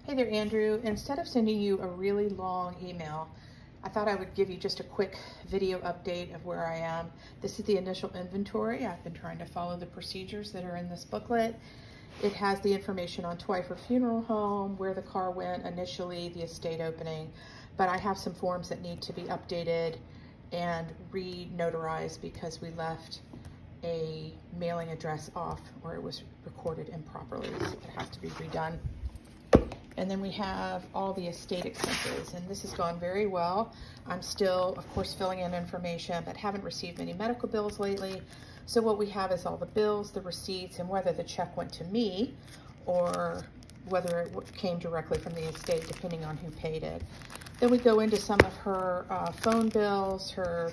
Hey there, Andrew. Instead of sending you a really long email, I thought I would give you just a quick video update of where I am. This is the initial inventory. I've been trying to follow the procedures that are in this booklet. It has the information on Twyford Funeral Home, where the car went initially, the estate opening, but I have some forms that need to be updated and re-notarized because we left a mailing address off or it was recorded improperly, so it has to be redone. And then we have all the estate expenses, and this has gone very well. I'm still, of course, filling in information, but haven't received any medical bills lately. So what we have is all the bills, the receipts, and whether the check went to me or whether it came directly from the estate, depending on who paid it. Then we go into some of her phone bills, her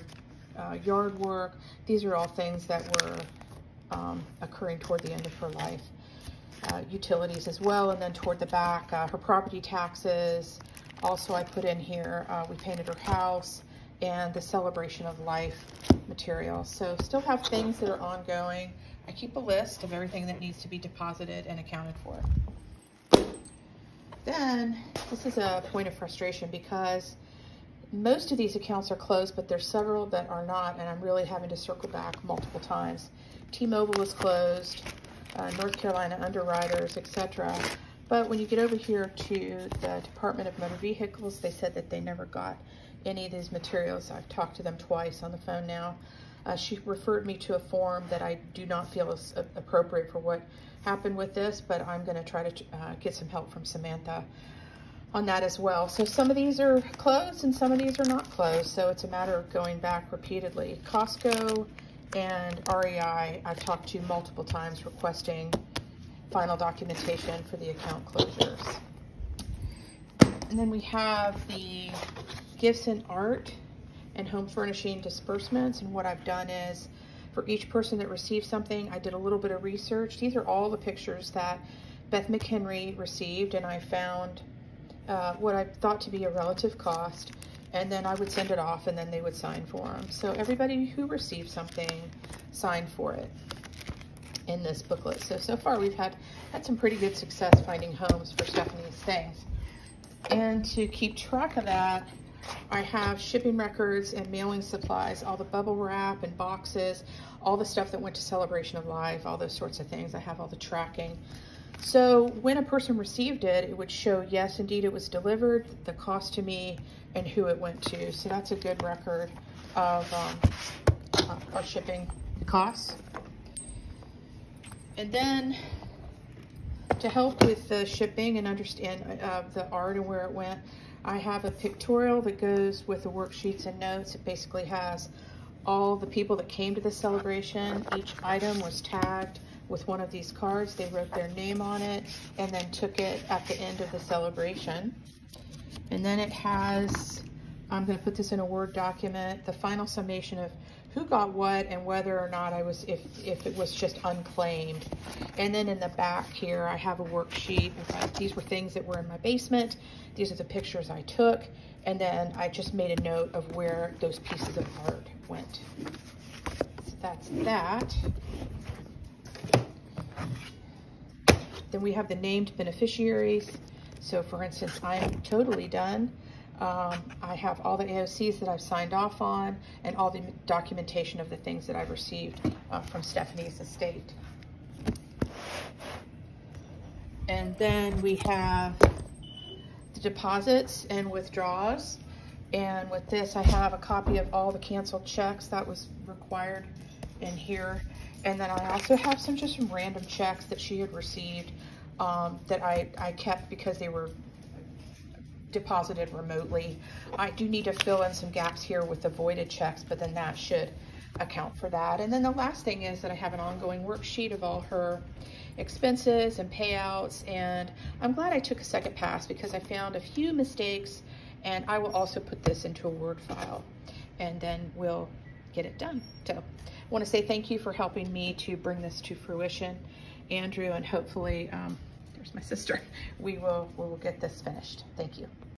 yard work. These are all things that were occurring toward the end of her life. Utilities as well, and then toward the back, her property taxes. Also, I put in here, we painted her house and the celebration of life material. So still have things that are ongoing. I keep a list of everything that needs to be deposited and accounted for. Then, this is a point of frustration because most of these accounts are closed, but there's several that are not, and I'm really having to circle back multiple times. T-Mobile is closed, North Carolina Underwriters, etc. But when you get over here to the Department of Motor Vehicles, they said that they never got any of these materials. I've talked to them twice on the phone now. She referred me to a form that I do not feel is appropriate for what happened with this, but I'm going to try to get some help from Samantha on that as well. So some of these are closed and some of these are not closed, so it's a matter of going back repeatedly. Costco and REI, I've talked to multiple times requesting final documentation for the account closures. And then we have the gifts and art and home furnishing disbursements. And what I've done is for each person that received something, I did a little bit of research. These are all the pictures that Beth McHenry received, and I found what I thought to be a relative cost. And then I would send it off and then they would sign for them. So everybody who received something signed for it in this booklet. So far we've had some pretty good success finding homes for Stephanie's things. And to keep track of that, I have shipping records and mailing supplies, all the bubble wrap and boxes, all the stuff that went to Celebration of Life, all those sorts of things. I have all the tracking. So when a person received it, it would show, yes, indeed, it was delivered, the cost to me, and who it went to. So that's a good record of our shipping costs. And then to help with the shipping and understand the art and where it went, I have a pictorial that goes with the worksheets and notes. It basically has all the people that came to the celebration. Each item was tagged with one of these cards. They wrote their name on it and then took it at the end of the celebration. And then it has, I'm going to put this in a Word document, the final summation of who got what and whether or not if it was just unclaimed. And then in the back here, I have a worksheet. These were things that were in my basement. These are the pictures I took. And then I just made a note of where those pieces of art went. So that's that. Then we have the named beneficiaries. So for instance, I'm totally done. I have all the AOCs that I've signed off on and all the documentation of the things that I've received from Stephanie's estate. And then we have the deposits and withdrawals. And with this, I have a copy of all the canceled checks that was required in here. And then I also have some random checks that she had received that I kept because they were deposited remotely. I do need to fill in some gaps here with the voided checks, but then that should account for that. And then the last thing is that I have an ongoing worksheet of all her expenses and payouts. And I'm glad I took a second pass because I found a few mistakes, and I will also put this into a Word file and then we'll get it done. So I want to say thank you for helping me to bring this to fruition, Andrew, and hopefully, there's my sister, we will get this finished. Thank you.